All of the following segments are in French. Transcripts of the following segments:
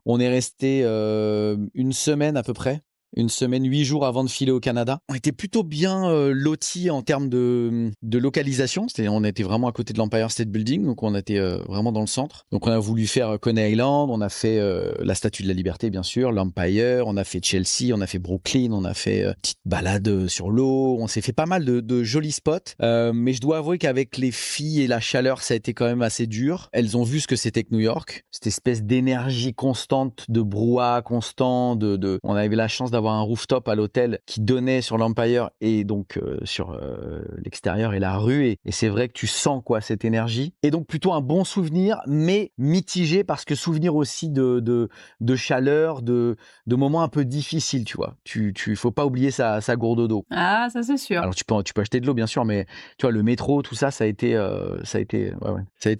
On est resté une semaine à peu près. Une semaine, 8 jours avant de filer au Canada. On était plutôt bien lotis en termes de localisation. C'est-à-dire, on était vraiment à côté de l'Empire State Building, donc on était vraiment dans le centre. Donc on a voulu faire Coney Island, on a fait la Statue de la Liberté, bien sûr, l'Empire, on a fait Chelsea, on a fait Brooklyn, on a fait petite balade sur l'eau. On s'est fait pas mal de jolis spots. Mais je dois avouer qu'avec les filles et la chaleur, ça a été quand même assez dur. Elles ont vu ce que c'était que New York. Cette espèce d'énergie constante, de brouhaha constant, on avait la chance d'avoir un rooftop à l'hôtel qui donnait sur l'Empire et donc sur l'extérieur et la rue. Et c'est vrai que tu sens quoi cette énergie. Et donc plutôt un bon souvenir, mais mitigé parce que souvenir aussi de chaleur, de moments un peu difficiles, tu vois. Faut pas oublier sa gourde d'eau. Ah, ça c'est sûr. Alors tu peux acheter de l'eau bien sûr, mais tu vois le métro, tout ça, ça a été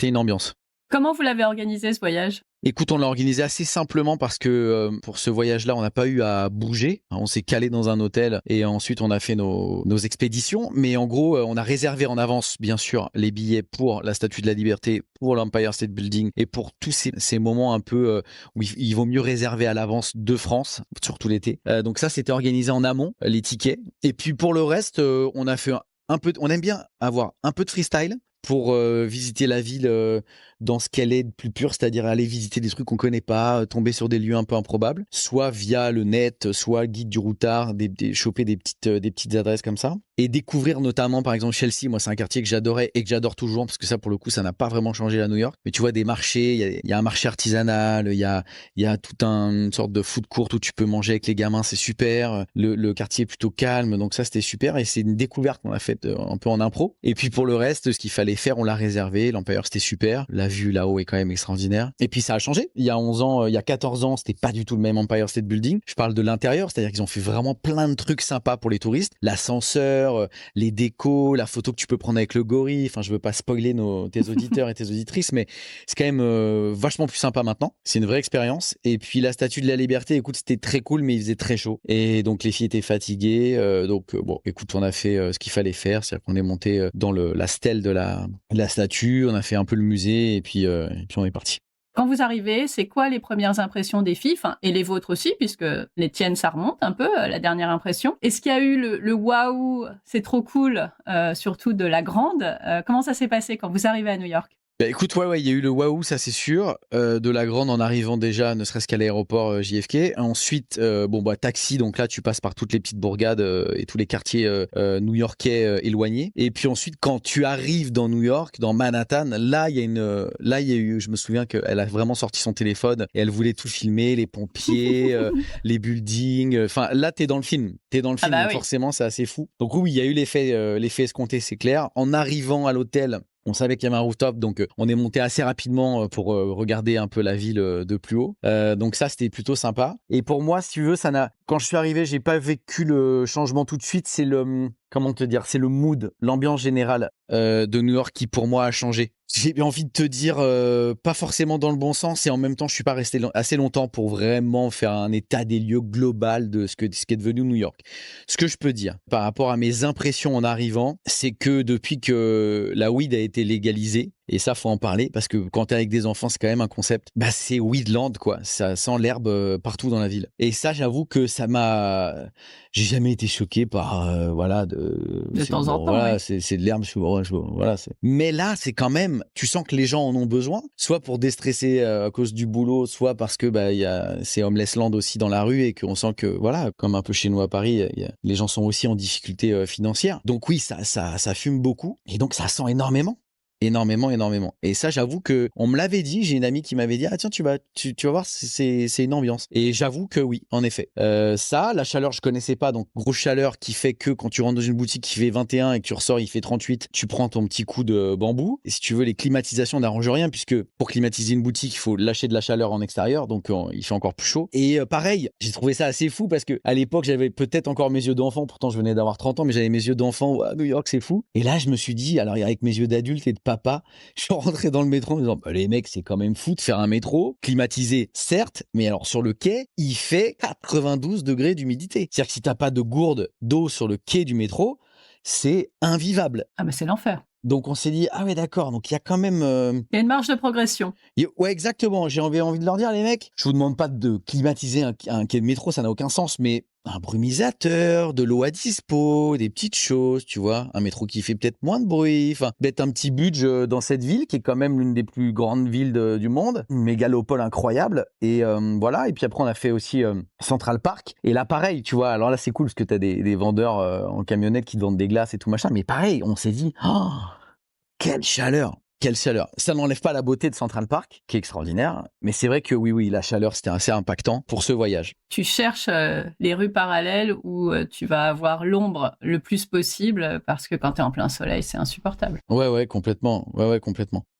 une ambiance. Comment vous l'avez organisé ce voyage? Écoute, on l'a organisé assez simplement parce que pour ce voyage-là, on n'a pas eu à bouger. On s'est calé dans un hôtel et ensuite on a fait nos expéditions. Mais en gros, on a réservé en avance, bien sûr, les billets pour la Statue de la Liberté, pour l'Empire State Building et pour tous ces moments un peu où il vaut mieux réserver à l'avance de France, surtout l'été. Donc ça, c'était organisé en amont, les tickets. Et puis pour le reste, on a fait un peu. On aime bien avoir un peu de freestyle pour visiter la ville dans ce qu'elle est de plus pur, c'est-à-dire aller visiter des trucs qu'on connaît pas, tomber sur des lieux un peu improbables, soit via le net, soit guide du routard, choper des petites adresses comme ça, et découvrir notamment par exemple Chelsea. Moi, c'est un quartier que j'adorais et que j'adore toujours parce que ça, pour le coup, ça n'a pas vraiment changé à New York. Mais tu vois des marchés, il y a un marché artisanal, il y a toute une sorte de food court où tu peux manger avec les gamins, c'est super. Le quartier est plutôt calme, donc ça c'était super et c'est une découverte qu'on a faite un peu en impro. Et puis pour le reste, ce qu'il fallait faire, on l'a réservé. L'Empire, c'était super. La vue là-haut est quand même extraordinaire. Et puis ça a changé. Il y a 11 ans, il y a 14 ans, c'était pas du tout le même Empire State Building. Je parle de l'intérieur, c'est-à-dire qu'ils ont fait vraiment plein de trucs sympas pour les touristes. L'ascenseur, les décos, la photo que tu peux prendre avec le gorille. Enfin, je veux pas spoiler tes auditeurs et tes auditrices, mais c'est quand même vachement plus sympa maintenant. C'est une vraie expérience. Et puis la Statue de la Liberté, écoute, c'était très cool, mais il faisait très chaud. Et donc les filles étaient fatiguées. Bon, écoute, on a fait ce qu'il fallait faire. C'est-à-dire qu'on est monté dans la stèle de la statue, on a fait un peu le musée et puis on est parti. Quand vous arrivez, c'est quoi les premières impressions des filles, et les vôtres aussi, puisque les tiennes, ça remonte un peu, la dernière impression. Est-ce qu'il y a eu le waouh, c'est trop cool, surtout de la grande? Comment ça s'est passé quand vous arrivez à New York? Bah écoute, ouais, il y a eu le waouh, ça c'est sûr. De la grande en arrivant déjà, ne serait-ce qu'à l'aéroport JFK. Ensuite, taxi, donc là tu passes par toutes les petites bourgades et tous les quartiers new-yorkais éloignés. Et puis ensuite, quand tu arrives dans New York, dans Manhattan, là il y a eu, je me souviens qu'elle a vraiment sorti son téléphone et elle voulait tout filmer, les pompiers, les buildings. Enfin, là t'es dans le film, Ah bah donc oui. forcément c'est assez fou. Donc oui, il y a eu l'effet escompté, c'est clair. En arrivant à l'hôtel, on savait qu'il y avait un rooftop, donc on est monté assez rapidement pour regarder un peu la ville de plus haut. Donc ça, c'était plutôt sympa. Et pour moi, si tu veux, quand je suis arrivé, j'ai pas vécu le changement tout de suite. C'est comment te dire, c'est le mood, l'ambiance générale de New York qui pour moi a changé. J'ai envie de te dire, pas forcément dans le bon sens, et en même temps, je suis pas resté assez longtemps pour vraiment faire un état des lieux global de ce qui est devenu New York. Ce que je peux dire par rapport à mes impressions en arrivant, c'est que depuis que la weed a été légalisée, et ça, faut en parler parce que quand t'es avec des enfants, c'est quand même un concept. Bah, c'est Weedland, quoi. Ça sent l'herbe partout dans la ville. Et ça, j'avoue que j'ai jamais été choqué par, De temps en temps, voilà, oui. c'est de l'herbe, voilà. Mais là, c'est quand même, tu sens que les gens en ont besoin, soit pour déstresser à cause du boulot, soit parce que c'est homeless land aussi dans la rue et qu'on sent que, voilà, comme un peu chez nous à Paris, les gens sont aussi en difficulté financière. Donc oui, ça fume beaucoup et donc ça sent énormément. Énormément. Et ça, j'avoue que on me l'avait dit. J'ai une amie qui m'avait dit, ah tiens, tu vas voir, c'est une ambiance. Et j'avoue que oui, en effet. Ça, la chaleur, je connaissais pas. Donc grosse chaleur qui fait que quand tu rentres dans une boutique qui fait 21 et que tu ressors, il fait 38, tu prends ton petit coup de bambou. Et si tu veux, les climatisations n'arrangent rien puisque pour climatiser une boutique, il faut lâcher de la chaleur en extérieur, donc il fait encore plus chaud. Et pareil, j'ai trouvé ça assez fou parce que à l'époque, j'avais peut-être encore mes yeux d'enfant. Pourtant, je venais d'avoir 30 ans, mais j'avais mes yeux d'enfant. Ouais, New York, c'est fou. Et là, je me suis dit, alors avec mes yeux d'adulte et de papa, je suis rentré dans le métro en me disant, les mecs, c'est quand même fou de faire un métro climatisé, certes, mais alors sur le quai, il fait 92 degrés d'humidité. C'est-à-dire que si t'as pas de gourde d'eau sur le quai du métro, c'est invivable. Ah mais c'est l'enfer. Donc on s'est dit, ah ouais, d'accord, donc il y a quand même... Il y a une marge de progression. Ouais, exactement, j'ai envie de leur dire, les mecs, je vous demande pas de climatiser un quai de métro, ça n'a aucun sens, mais un brumisateur, de l'eau à dispo, des petites choses, tu vois, un métro qui fait peut-être moins de bruit, enfin, mettre un petit budget dans cette ville, qui est quand même l'une des plus grandes villes du monde, une mégalopole incroyable, et voilà, et puis après on a fait aussi Central Park, et là pareil, tu vois, alors là c'est cool, parce que t'as des vendeurs en camionnette qui te vendent des glaces et tout machin, mais pareil, on s'est dit, oh, quelle chaleur! Quelle chaleur! Ça n'enlève pas la beauté de Central Park, qui est extraordinaire, mais c'est vrai que oui, la chaleur, c'était assez impactant pour ce voyage. Tu cherches les rues parallèles où tu vas avoir l'ombre le plus possible parce que quand tu es en plein soleil, c'est insupportable. Ouais, complètement. Ouais, complètement.